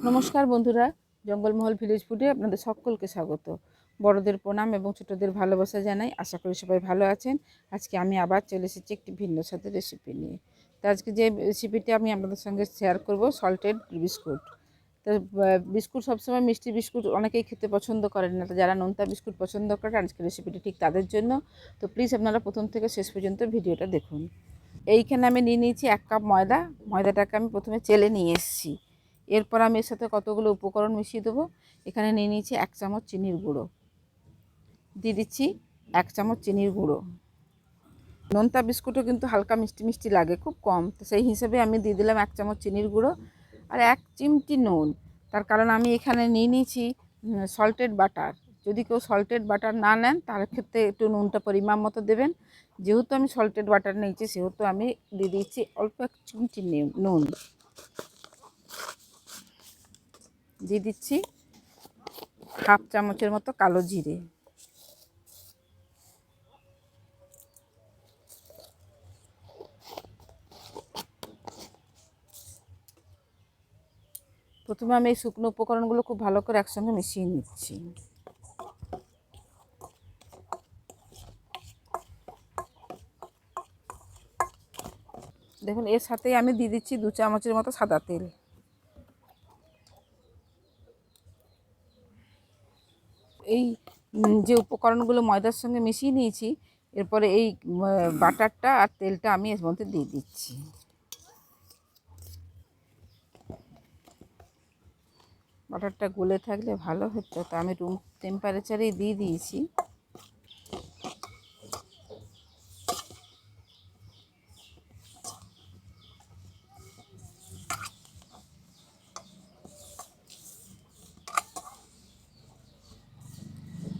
নমস্কার বন্ধুরা, জঙ্গলমহল ভিলেজ ফুডে আপনাদের সকলকে স্বাগত। বড়দের প্রণাম এবং ছোটদের ভালোবাসা জানাই। আশা করি সবাই ভালো আছেন। আজকে আমি আবার চলে এসেছি একটি ভিন্ন স্বাদের রেসিপি নিয়ে। তো আজকে যে রেসিপিটি আমি আপনাদের সঙ্গে শেয়ার করব, সল্টেড বিস্কুট। তো বিস্কুট সবসময় মিষ্টি বিস্কুট অনেকেই খেতে পছন্দ করেন না, তো যারা নোনতা বিস্কুট পছন্দ করেন আজকে রেসিপিটি ঠিক তাদের জন্য। তো প্লিজ আপনারা প্রথম থেকে শেষ পর্যন্ত ভিডিওটা দেখুন। এইখানে আমি নিয়ে নিয়েছি 1 কাপ ময়দা। ময়দাটাকে আমি প্রথমে চেলে নিয়ে এসেছি। এরপর আমি এর সাথে কতগুলো উপকরণ মিশিয়ে দেবো। এখানে নিয়ে নিয়েছি 1 চামচ চিনির গুঁড়ো, দিয়ে দিচ্ছি 1 চামচ চিনির গুঁড়ো। নোনতা বিস্কুটও কিন্তু হালকা মিষ্টি মিষ্টি লাগে, খুব কম, তো সেই হিসেবে আমি দিয়ে দিলাম 1 চামচ চিনির গুঁড়ো আর 1 চিমটি নুন। তার কারণ আমি এখানে নিয়ে নিয়েছি সল্টেড বাটার। যদি কেউ সল্টেড বাটার না নেন তাহলে ক্ষেত্রে একটু নুনটা পরিমাণ মতো দেবেন। যেহেতু আমি সল্টেড বাটার নিয়েছি সেহেতু আমি দিয়ে দিচ্ছি অল্প 1 চিমটি নুন। দিয়ে দিচ্ছি হাফ চামচের মতো কালো জিরে। প্রথমে আমি এই শুকনো উপকরণগুলো খুব ভালো করে একসঙ্গে মিশিয়ে নিচ্ছি। দেখুন, এর সাথে আমি দিয়ে দিচ্ছি 2 চামচের মতো সাদা তেল। এই যে উপকরণগুলো ময়দার সঙ্গে মিশিয়ে নিয়েছি, এরপরে এই বাটারটা আর তেলটা আমি এর মধ্যে দিয়ে দিচ্ছি। বাটারটা গলে থাকলে ভালো হতো, তো আমি রুম টেম্পারেচারেই দিয়ে দিয়েছি।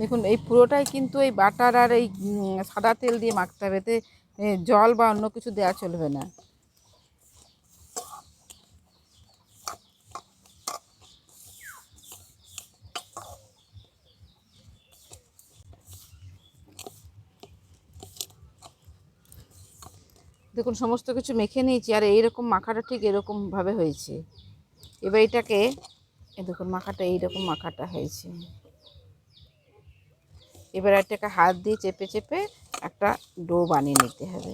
দেখুন, এই পুরোটাই কিন্তু এই বাটার আর এই সাদা তেল দিয়ে মাখতে হবে, এতে জল বা অন্য কিছু দেওয়া চলবে না। দেখুন, সমস্ত কিছু মেখে নিয়েছি আর এইরকম মাখাটা ঠিক এরকমভাবে হয়েছে। এবার এটাকে দেখুন, মাখাটা এইরকম মাখাটা হয়েছে। এবার এটাকে হাত দিয়ে চেপে চেপে একটা ডো বানিয়ে নিতে হবে।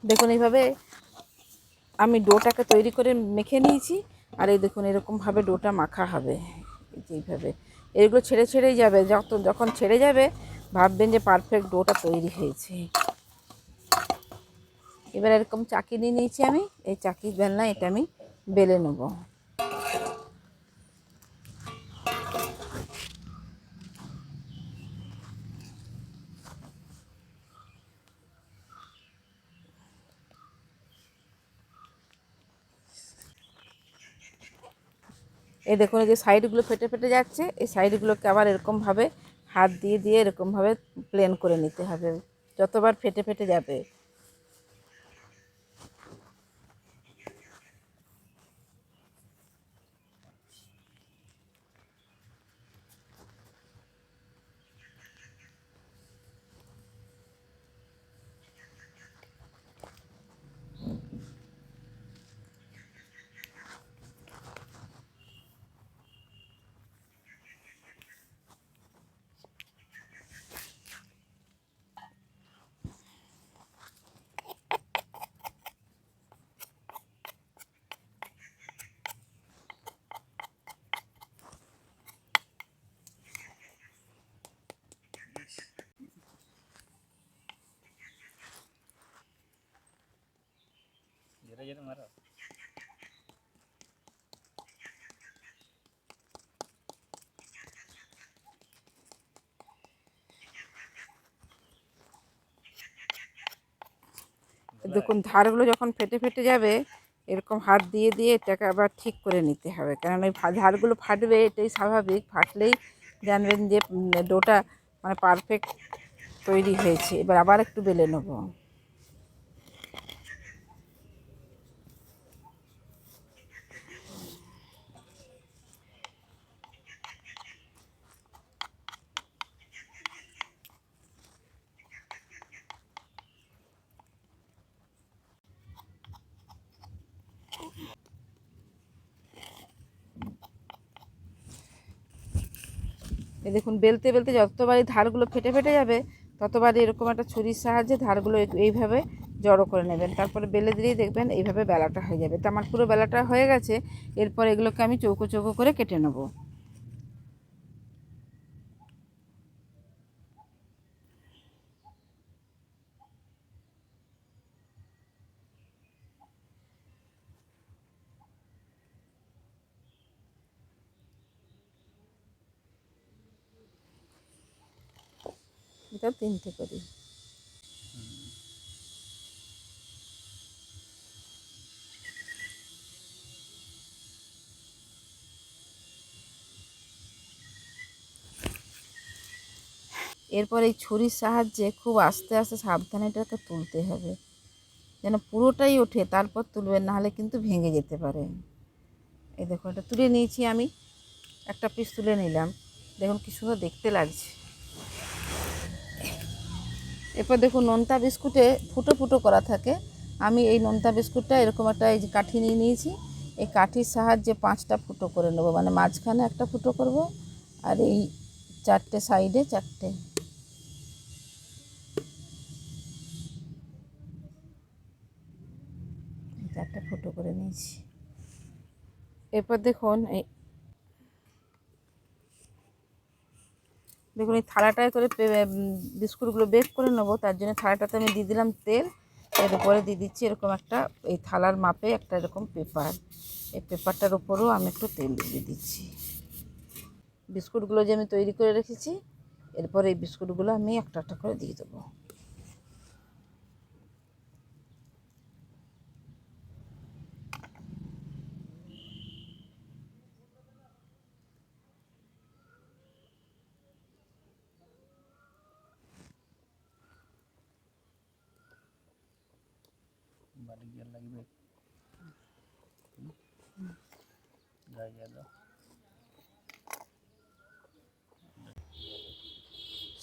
দেখুন, এইভাবে আমি ডোটাকে তৈরি করে মেখে নিয়েছি। আর এই দেখুন, এরকমভাবে ডোটা মাখা হবে। এইভাবে এগুলো ছেড়ে ছেড়েই যাবে, যখন ছেড়ে যাবে ভাববেন যে পারফেক্ট ডোটা তৈরি হয়েছে। এবার এরকম চাকি নিয়ে নিয়েছি আমি, এই চাকির বেলনা এটা আমি বেলে নেব। এই দেখুন, এই যে সাইডগুলো ফেটে ফেটে যাচ্ছে, এই সাইডগুলোকে আবার এরকমভাবে হাত দিয়ে দিয়ে এরকমভাবে প্লেন করে নিতে হবে, যতবার ফেটে ফেটে যাবে। দেখুন, ধারগুলো যখন ফেটে ফেটে যাবে এরকম হাত দিয়ে দিয়ে এটাকে আবার ঠিক করে নিতে হবে, কারণ ওই ধারগুলো ফাটবে, এটাই স্বাভাবিক। ফাটলেই জানবেন যে ডোটা মানে পারফেক্ট তৈরি হয়েছে। এবার আবার একটু বেলে নেবো। এই দেখুন বেলতে বেলতে যতবারই ধারগুলো ফেটে ফেটে যাবে ততবারই এরকম একটা ছুরির সাহায্যে ধারগুলো এইভাবে জড়ো করে নেবেন। তারপরে বেলে দিলেই দেখবেন এইভাবে বেলাটা হয়ে যাবে। তো আমার পুরো বেলাটা হয়ে গেছে। এরপর এগুলোকে আমি চৌকো চৌকো করে কেটে নেব। এটা 3টে করি। এরপর এই ছুরির সাহায্যে খুব আস্তে আস্তে সাবধানে এটাকে তুলতে হবে, যেন পুরোটাই ওঠে, তারপর তুলবেন, নাহলে কিন্তু ভেঙে যেতে পারে। এই দেখুন এটা তুলে নিয়েছি আমি, একটা পিস তুলে নিলাম। দেখুন কি সুন্দর দেখতে লাগছে। এরপর দেখুন নোনতা বিস্কুটে ফুটো ফুটো করা থাকে। আমি এই নোনতা বিস্কুটটা এরকম একটা এই যে কাঠি নিয়ে নিয়েছি। এই কাঠির সাহায্যে 5টা ফুটো করে নেব, মানে মাঝখানে একটা ফুটো করব আর এই 4টে সাইডে 4টে। 4টা ফুটো করে নিয়েছি। এরপর দেখুন এই থালাটায় করে বিস্কুটগুলো বেক করে নেবো। তার জন্য থালাটাতে আমি দিয়ে দিলাম তেল, এর উপরে দিয়ে দিচ্ছি এরকম একটা এই থালার মাপে একটা এরকম পেপার। এই পেপারটার উপরেও আমি একটু তেল দিয়ে দিচ্ছি। বিস্কুটগুলো যে আমি তৈরি করে রেখেছি, এরপর এই বিস্কুটগুলো আমি একটা একটা করে দিয়ে দেবো।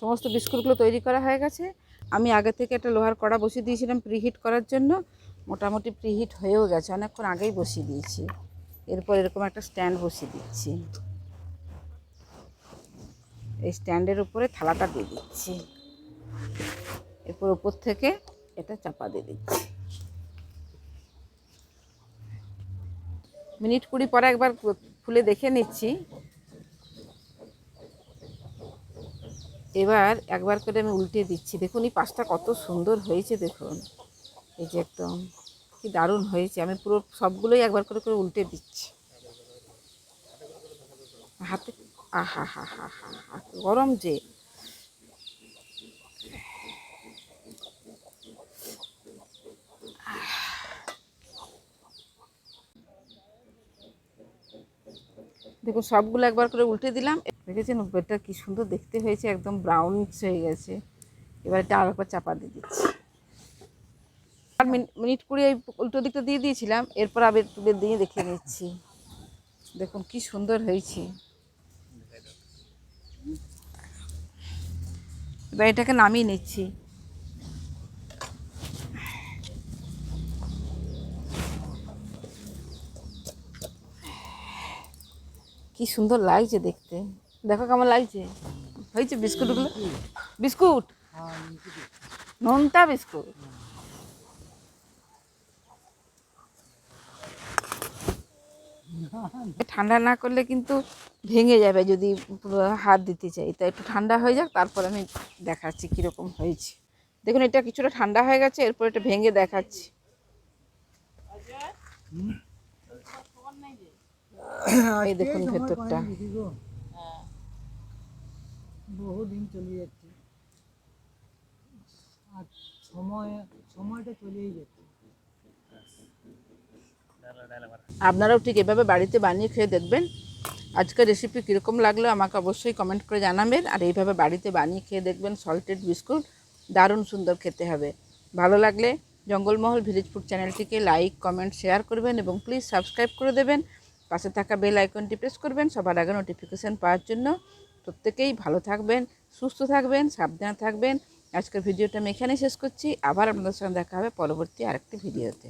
সমস্ত বিস্কুটগুলো তৈরি করা হয়ে গেছে। আমি আগে থেকে একটা লোহার কড়া বসিয়ে দিয়েছিলাম প্রিহিট করার জন্য। মোটামুটি প্রিহিট হয়েও গেছে, অনেকক্ষণ আগেই বসিয়ে দিয়েছি। এরপর এরকম একটা স্ট্যান্ড বসিয়ে দিচ্ছি। এই স্ট্যান্ডের উপরে থালাটা দিয়ে দিচ্ছি। এরপর উপর থেকে এটা চাপা দিয়ে দিচ্ছি। মিনিট 20 পরে একবার খুলে দেখে নিচ্ছি। এবার একবার করে আমি উল্টে দিচ্ছি। দেখুন এই পাশটা কত সুন্দর হয়েছে, দেখুন এই যে একদম কি দারুণ হয়েছে। আমি পুরো সবগুলোই একবার করে করে উল্টে দিচ্ছি হাতে। আহা হা হা হা হা, গরম যে। দেখুন সবগুলো একবার করে উল্টে দিলাম। দেখেছেন উপরটা কি সুন্দর দেখতে হয়েছে, একদম ব্রাউন হয়ে গেছে। এবার এটা আরেকবার চাপা দিয়ে দিচ্ছি। আর মিনিট 20 এই উল্টো দিকটা দিয়ে দিয়েছিলাম। এরপর আবার তুলে দিয়ে দেখে নিচ্ছি। দেখুন কি সুন্দর হয়েছে। এবার এটাকে নামিয়ে নিচ্ছি। কি সুন্দর লাগছে দেখতে, দেখো কেমন লাগছে। হয়েছে বিস্কুটগুলো, বিস্কুট নোনতা বিস্কুট। ঠান্ডা না করলে কিন্তু ভেঙে যাবে যদি পুরো হাত দিতে চাই। তাই একটু ঠান্ডা হয়ে যাক, তারপর আমি দেখাচ্ছি কীরকম হয়েছে। দেখুন এটা কিছুটা ঠান্ডা হয়ে গেছে। এরপর এটা ভেঙে দেখাচ্ছি। এই দেখুন ভেতরটা বহুদিন চলে যাচ্ছে আর সময়টা চলেই যাচ্ছে। আপনারাও ঠিক এভাবে বাড়িতে বানিয়ে খেয়ে দেখবেন। আজকের রেসিপি কীরকম লাগলো আমাকে অবশ্যই কমেন্ট করে জানাবেন। আর এইভাবে বাড়িতে বানিয়ে খেয়ে দেখবেন সল্টেড বিস্কুট, দারুণ সুন্দর খেতে হবে। ভালো লাগলে জঙ্গলমহল ভিলেজ ফুড চ্যানেলটিকে লাইক কমেন্ট শেয়ার করবেন এবং প্লিজ সাবস্ক্রাইব করে দেবেন। পাশে থাকা বেল আইকনটি প্রেস করবেন সবার আগে নোটিফিকেশান পাওয়ার জন্য। প্রত্যেকেই ভালো থাকবেন, সুস্থ থাকবেন, সাবধানে থাকবেন। আজকের ভিডিওটা আমি এখানেই শেষ করছি। আবার আপনাদের সঙ্গে দেখা হবে পরবর্তী আরেকটি ভিডিওতে।